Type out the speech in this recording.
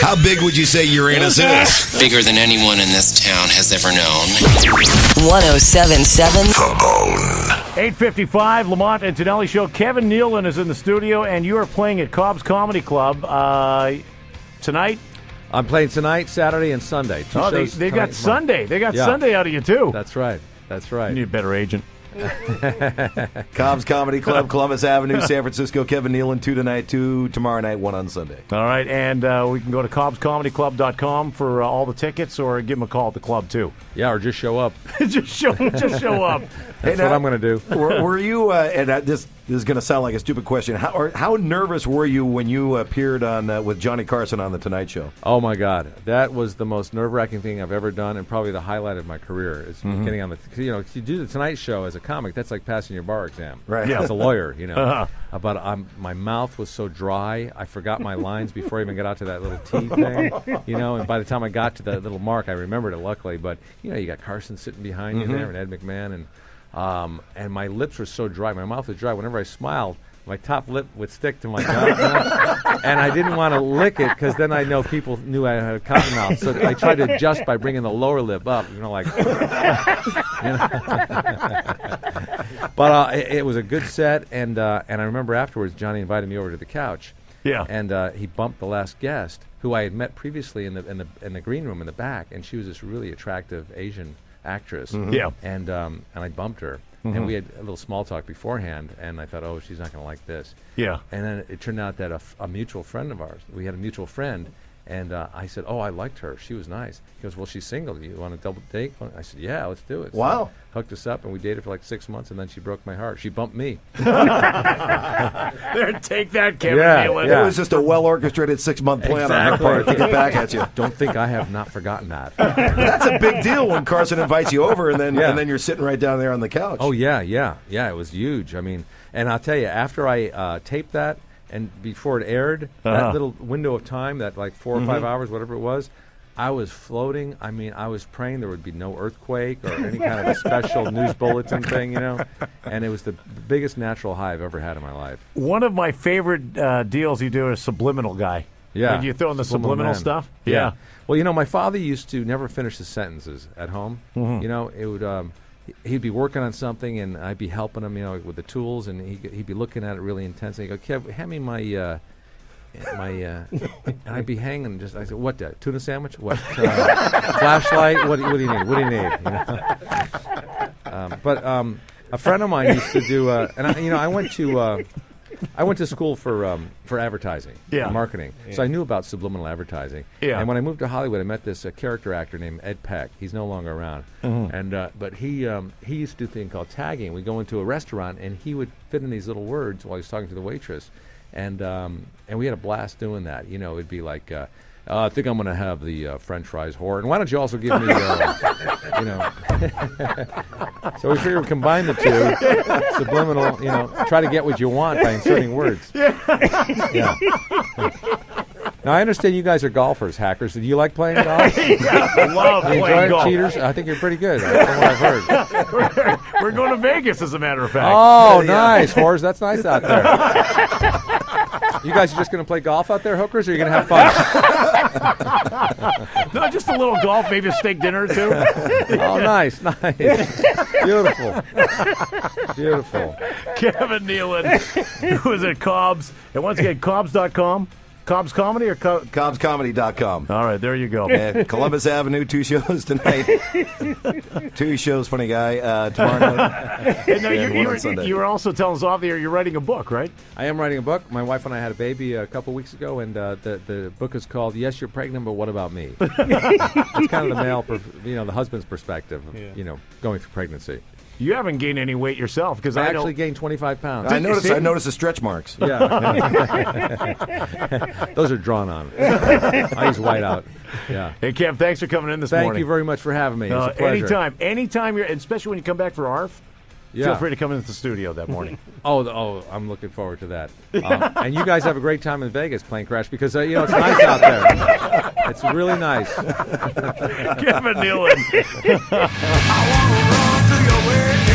How big would you say Uranus is? Bigger than anyone in this town has ever known. 107.7 8:55, Lamont and Tonelli Show. Kevin Nealon is in the studio, and you are playing at Cobb's Comedy Club tonight. I'm playing tonight, Saturday, and Sunday. Two shows they got Sunday. They got Sunday out of you, too. That's right. You need a better agent. Cobb's Comedy Club, Columbus Avenue, San Francisco. Kevin Nealon, 2 tonight, 2 tomorrow night, 1 on Sunday. All right, and we can go to cobbscomedyclub.com for all the tickets, or give them a call at the club, too. Yeah, or just show up. just show up. That's what I'm going to do. Were you, and this is going to sound like a stupid question, how nervous were you when you appeared on with Johnny Carson on The Tonight Show? Oh, my God. That was the most nerve-wracking thing I've ever done, and probably the highlight of my career is getting on the, if you do The Tonight Show as a comic, that's like passing your bar exam. Right. Yeah. As a lawyer, But my mouth was so dry, I forgot my lines before I even got out to that little T thing, and by the time I got to that little mark, I remembered it, luckily. But, you got Carson sitting behind you there, and Ed McMahon, and my lips were so dry, my mouth was dry. Whenever I smiled, my top lip would stick to my mouth, and I didn't want to lick it because then I know people knew I had a cotton mouth. So I tried to adjust by bringing the lower lip up, But it was a good set, and I remember afterwards Johnny invited me over to the couch. Yeah. And he bumped the last guest, who I had met previously in the green room in the back, and she was this really attractive Asian actress. Yeah. And I bumped her. And we had a little small talk beforehand, and I thought, oh, she's not going to like this. Yeah. And then it turned out that a mutual friend of ours, we had a mutual friend, and I said, oh, I liked her. She was nice. He goes, well, she's single. Do you want to double date? I said, yeah, let's do it. Wow. So hooked us up, and we dated for like 6 months, and then she broke my heart. She bumped me. There, take that, Kevin Nealon. It was just a well-orchestrated 6-month plan on her part to get back at you. Don't think I have not forgotten that. That's a big deal when Carson invites you over, and then you're sitting right down there on the couch. Oh, yeah, it was huge. I mean, and I'll tell you, after I taped that, and before it aired, that little window of time, that like 4 or 5 hours, whatever it was, I was floating. I mean, I was praying there would be no earthquake or any kind of a special news bulletin thing, And it was the biggest natural high I've ever had in my life. One of my favorite deals you do is Subliminal Guy. Yeah. When you throw in the subliminal stuff. Yeah. Well, my father used to never finish his sentences at home. It would... he'd be working on something, and I'd be helping him, with the tools, and he'd be looking at it really intensely. He'd go, Kev, hand me my and I'd be hanging. I said, what? Tuna sandwich? What? Flashlight? What do you need? What do you need? But a friend of mine used to do, and I went to school for advertising, marketing. Yeah. So I knew about subliminal advertising. Yeah. And when I moved to Hollywood, I met this character actor named Ed Peck. He's no longer around. And but he used to do a thing called tagging. We'd go into a restaurant, and he would fit in these little words while he was talking to the waitress. And we had a blast doing that. It'd be like, I think I'm going to have the French fries whore. And why don't you also give me, So we figured we'd combine the two, subliminal, try to get what you want by inserting words. Yeah. Now, I understand you guys are golfers, hackers. Do you like playing golf? I love playing golf. Cheaters? I think you're pretty good. That's what I've heard. We're going to Vegas, as a matter of fact. Oh, nice, whores. That's nice out there. You guys are just going to play golf out there, hookers, or are you going to have fun? No, just a little golf, maybe a steak dinner or two. Oh, nice. Beautiful. Kevin Nealon, who is at Cobb's. And once again, Cobbs.com. Cobb's Comedy or CobbsComedy.com. All right, there you go. Columbus Avenue, 2 shows tonight. 2 shows, funny guy, tomorrow night. You were also telling us off the air you're writing a book, right? I am writing a book. My wife and I had a baby a couple weeks ago, and the book is called Yes, You're Pregnant, But What About Me? It's kind of the male, the husband's perspective of, going through pregnancy. You haven't gained any weight yourself, because I actually gained 25 pounds. I noticed the stretch marks. Yeah, those are drawn on. I use white out. Yeah. Hey, Kev, thanks for coming in this morning. Thank you very much for having me. It's a pleasure. Anytime you're, especially when you come back for ARF. Feel free to come into the studio that morning. Oh, I'm looking forward to that. And you guys have a great time in Vegas playing Crash, because it's nice out there. It's really nice. Kevin Nealon. I wanna run through your way.